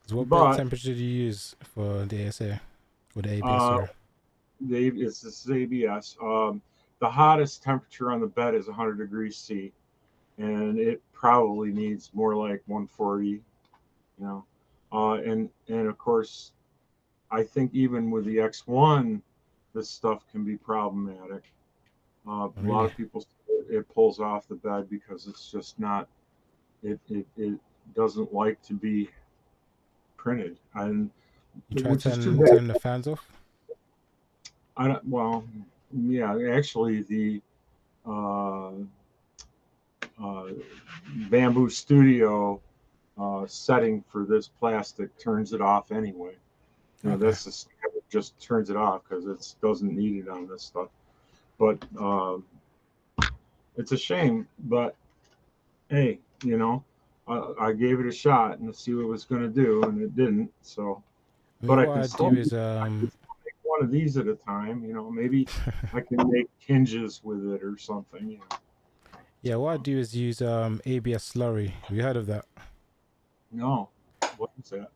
So what bed temperature do you use for the ASA or the ABS? This is ABS. The hottest temperature on the bed is 100 degrees C, and it probably needs more like 140. And of course, I think even with the X1, this stuff can be problematic. A lot Really? of people say it pulls off the bed because it's just not. It doesn't like to be printed, and You try which is too bad. turn the fans off? I don't. Well, yeah. Actually, the uh, uh, Bamboo Studio setting for this plastic turns it off anyway. You know, Okay. that's the standard, just turns it off because it doesn't need it on this stuff. But it's a shame. But hey, you know, I gave it a shot and to see what it was going to do, and it didn't. So, I but mean, I what can I still do is make one of these at a time. You know, maybe I can make hinges with it or something. You know. yeah, what I do is use ABS slurry. Have you heard of that? No, what is that?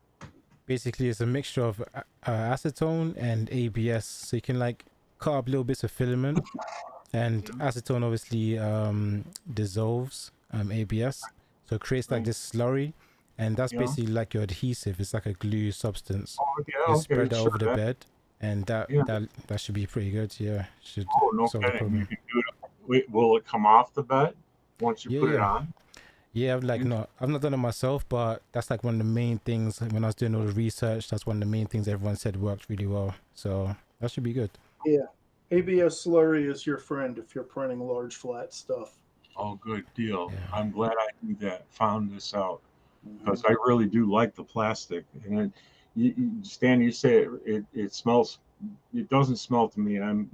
Basically, it's a mixture of acetone and ABS, so you can like cut up little bits of filament, and acetone obviously dissolves ABS, so it creates like Right. this slurry, and that's Yeah. basically like your adhesive. It's like a glue substance. Oh, yeah. You Okay. spread that Sure. over the bed, and Yeah. that should be pretty good. Yeah, should Oh, no solve the kidding. You problem. can do it. Wait, will it come off the bed once you Yeah, put it yeah. on? Yeah, I've not done it myself, but that's like one of the main things when I was doing all the research. That's one of the main things everyone said worked really well. So that should be good. Yeah. ABS slurry is your friend if you're printing large flat stuff. Oh, good deal. Yeah. I'm glad I knew that, found this out, Mhm. because I really do like the plastic. And Stan, you say it smells. It doesn't smell to me. I'm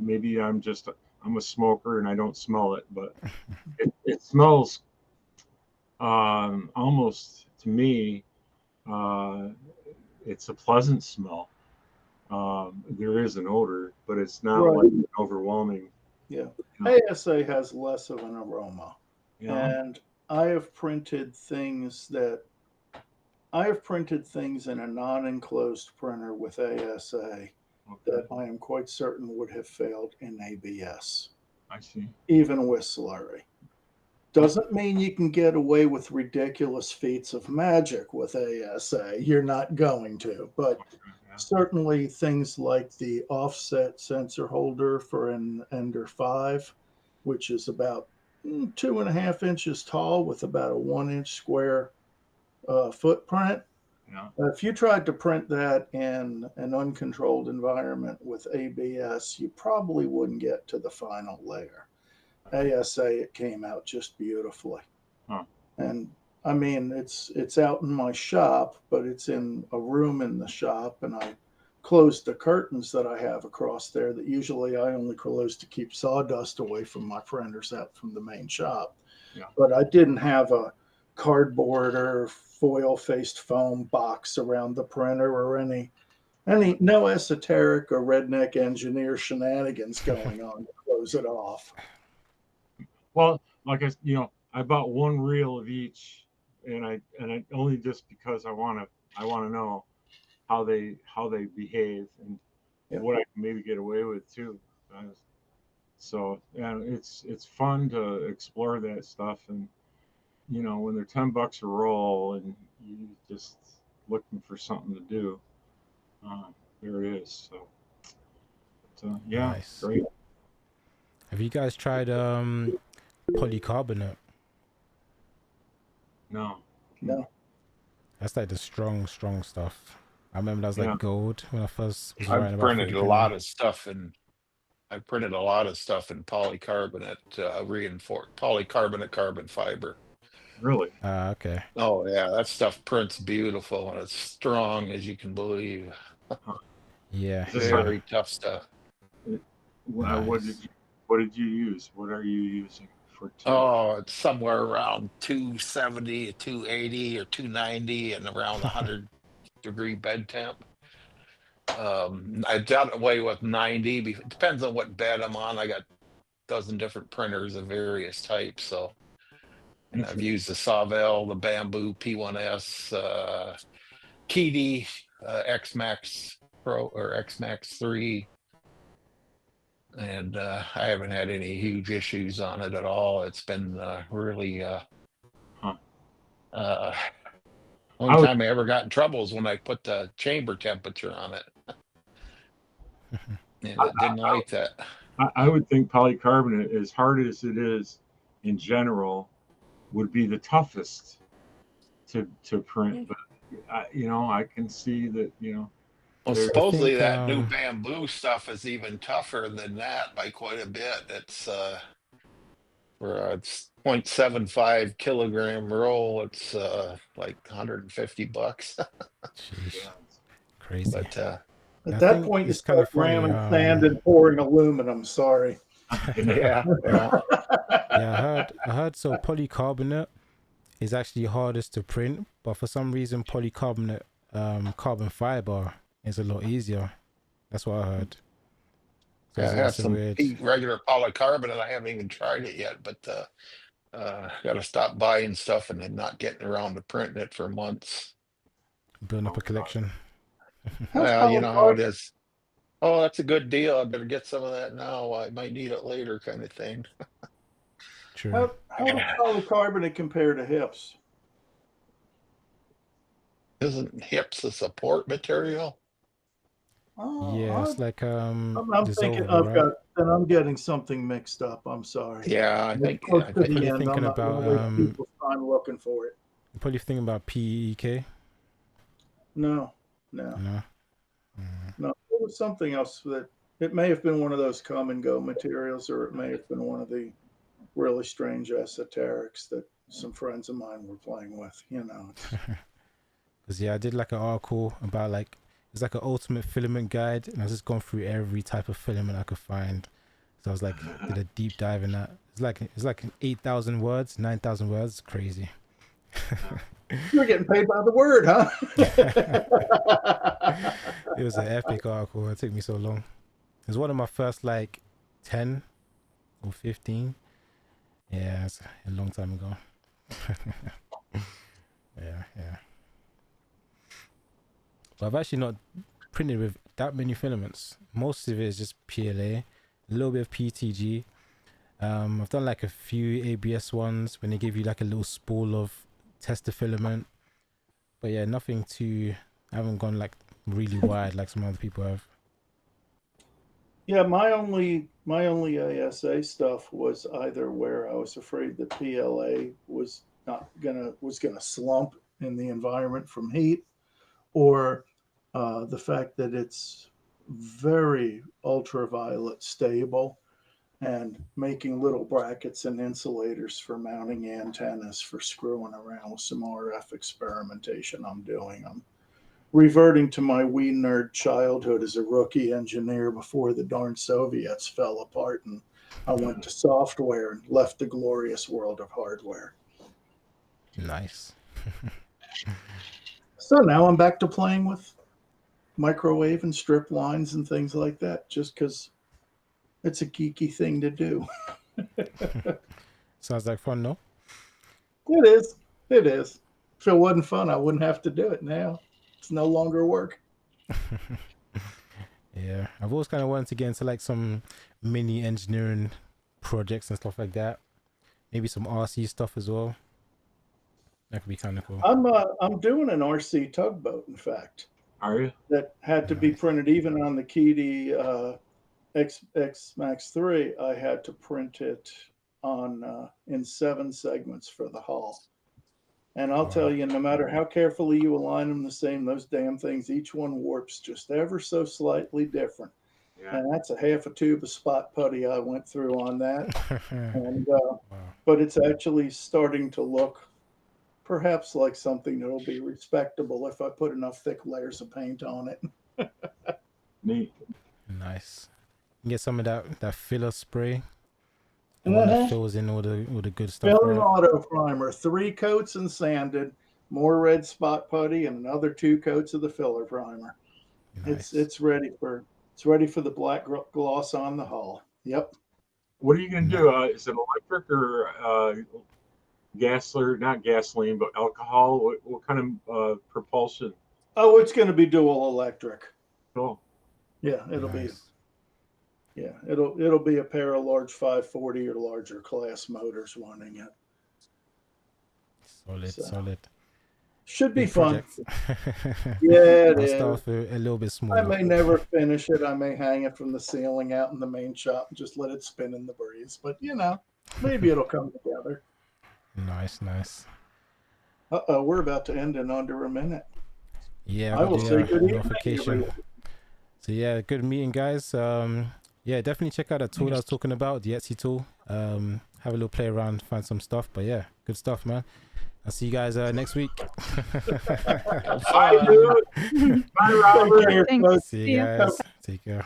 a smoker and I don't smell it, but it smells almost to me. Uh, it's a pleasant smell. There is an odor, but it's not Right. like an overwhelming. Yeah. You know, ASA has less of an aroma. you know? And I have printed things in a non-enclosed printer with ASA that Okay, I am quite certain would have failed in ABS, I see. even with slurry. Doesn't mean you can get away with ridiculous feats of magic with ASA. You're not going to, but Yeah. certainly things like the offset sensor holder for an Ender 5, which is about 2.5 inches tall with about a 1 inch square footprint. Yeah. If you tried to print that in an uncontrolled environment with ABS, you probably wouldn't get to the final layer. ASA, it came out just beautifully. Huh. And I mean, it's out in my shop, but it's in a room in the shop, and I closed the curtains that I have across there that usually I only close to keep sawdust away from my printers out from the main shop. Yeah. But I didn't have a cardboard or foil faced foam box around the printer or any no esoteric or redneck engineer shenanigans going on to close it off. Well, like I bought one reel of each, and I only just because I want to know how they behave and Yeah. what I can maybe get away with too. So yeah, it's fun to explore that stuff, and when they're $10 a roll and you just looking for something to do, there it is. So yeah, Nice. great. Have you guys tried polycarbonate? No. No. That's like the strong stuff. I remember that was like Yeah. gold when I first was I've writing about 3D printed a printing. lot of stuff in polycarbonate reinforced polycarbonate carbon fiber. Really? Okay. Oh yeah, that stuff prints beautiful and it's strong as you can believe. Yeah. Is this Yeah. Very tough stuff. What Nice. did you use? What are you using for Oh, it's somewhere around 270, 280, or 290, and around 100-degree bed temp. I've done away with 90. It depends on what bed I'm on. I got a dozen different printers of various types. So, and I've used the Sawvell, the Bamboo P1S, Keedy, X-Max Pro or X-Max 3. And I haven't had any huge issues on it at all. It's been really only time I ever got in trouble is when I put the chamber temperature on it. Yeah, didn't like that. I would think polycarbonate, as hard as it is in general, would be the toughest to print. But I can see that. Well, There- I supposedly think that new bamboo stuff is even tougher than that by quite a bit. It's for a 0.75 kilogram roll, it's like $150. sheesh, crazy. But At I that think point, you it's kind start of funny. ramming sand and pouring aluminum. Sorry. yeah, yeah. Yeah, I heard so polycarbonate is actually hardest to print, but for some reason polycarbonate carbon fiber is a lot easier. That's what I heard. So Yeah, I have it's a some weird. regular polycarbonate. I haven't even tried it yet, but got to stop buying stuff and then not getting around to printing it for months. Building up a collection. How's Well, you know how it polycarbonate? is. Oh, that's a good deal. I better get some of that now. I might need it later, kind of thing. True. How does polycarbonate compare to hips? Isn't hips a support material? Yeah, Oh, it's like I'm thinking dissolvable, right? I'm getting something mixed up. I'm sorry. Yeah, I It's think close I to You're think the probably end. I'm thinking not going about to waste people's time looking for it. you're probably thinking about PEK. No. No. No, it was something else that it may have been one of those come and go materials, or it may have been one of the really strange esoterics that some friends of mine were playing with. Because yeah, I did like an article about like it's like an ultimate filament guide, and I was just going through every type of filament I could find. So I was like, did a deep dive in that. It's like 8,000 words, 9,000 words. It's crazy. You're getting paid by the word, huh? It was an epic article. It took me so long. It was one of my first like 10 or 15. Yeah, it's a long time ago. Yeah. But I've actually not printed with that many filaments. Most of it is just PLA, a little bit of PTG. I've done like a few ABS ones when they give you like a little spool of tester filament. But yeah, nothing too. I haven't gone like really wide like some other people have. Yeah, my only ASA stuff was either where I was afraid that PLA was gonna slump in the environment from heat, or the fact that it's very ultraviolet stable and making little brackets and insulators for mounting antennas for screwing around with some RF experimentation I'm doing. I'm reverting to my wee nerd childhood as a rookie engineer before the darn Soviets fell apart and I went to software and left the glorious world of hardware. Nice. So now I'm back to playing with microwave and strip lines and things like that, just because it's a geeky thing to do. Sounds like fun, no? It is. It is. If it wasn't fun, I wouldn't have to do it now. It's no longer work. Yeah, I've always kind of wanted to get into like some mini engineering projects and stuff like that. Maybe some RC stuff as well. That could be kind of cool. I'm doing an RC tugboat, in fact, Are you? that had to be Nice. printed even on the Key X Max 3. I had to print it on in 7 segments for the hull. And I'll tell you, no matter how carefully you align them the same, those damn things, each one warps just ever so slightly different. Yeah. And that's a half a tube of spot putty I went through on that. And Wow. but it's actually starting to look perhaps like something that'll be respectable if I put enough thick layers of paint on it. Neat. Nice. You get some of that filler spray. The one that fills in all the good stuff, Filling right? auto primer, 3 coats and sanded, more red spot putty, and another 2 coats of the filler primer. Nice. It's ready for the black gloss on the hull. Yep. What are you going to do? Is it electric or not gasoline, but alcohol? What kind of propulsion? Oh, it's going to be dual electric. Cool. Yeah, it'll Nice. be a pair of large 540 or larger class motors running it. Solid, So. solid. Should be big fun. project. Yeah, it I'll is. start off with a little bit I smaller. may never finish it. I may hang it from the ceiling out in the main shop and just let it spin in the breeze. But you know, maybe it'll come together. Nice, nice. Uh-oh, we're about to end in under a minute. Yeah, I will say good evening, notification. everyone. So yeah, good meeting, guys. Yeah, definitely check out that tool I was talking about, the Etsy tool. Have a little play around, find some stuff. But yeah, good stuff, man. I'll see you guys next week. Have Bye, fun. dude. Bye, Robert. Take care, Thanks. folks. See See you ya. guys. Take care.